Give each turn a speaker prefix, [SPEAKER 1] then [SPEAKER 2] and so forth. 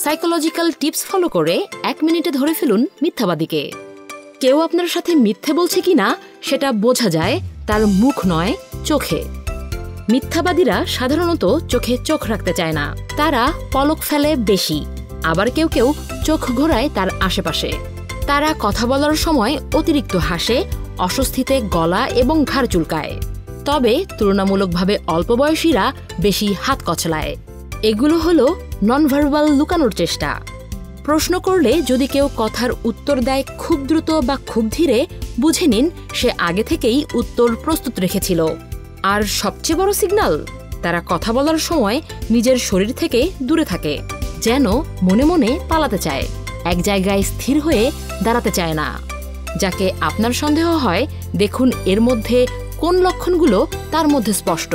[SPEAKER 1] Psychological tips follow করে 1 মিনিটে ধরে ফেলুন মিথ্যাবাদীকে। কেউ আপনার সাথে মিথ্যে বলছে কিনা সেটা বোঝা যায় তার মুখ নয়, চোখে। মিথ্যাবাদীরা সাধারণত চোখে চোখ রাখতে চায় না, তারা পলক ফেলে বেশি, আবার কেউ কেউ চোখ ঘোরায় তার আশেপাশে। তারা কথা বলার সময় অতিরিক্ত হাসে, অস্বস্তিতে গলা এবং ঘাড় চুলকায়। তবে তুলনামূলকভাবে অল্প বয়সীরা বেশি হাত কচলায়। এগুলো হলো ননভার্বাল লুকানোর চেষ্টা। প্রশ্ন করলে যদি কেউ কথার উত্তর দেয় খুব দ্রুত বা খুব ধীরে, বুঝে নিন সে আগে থেকেই উত্তর প্রস্তুত রেখেছিল। আর সবচেয়ে বড় সিগন্যাল, তারা কথা বলার সময় নিজের শরীর থেকে দূরে থাকে, যেন মনে মনে পালাতে চায়, এক জায়গায় স্থির হয়ে দাঁড়াতে চায় না। যাকে আপনার সন্দেহ হয়, দেখুন এর মধ্যে কোন লক্ষণগুলো তার মধ্যে স্পষ্ট।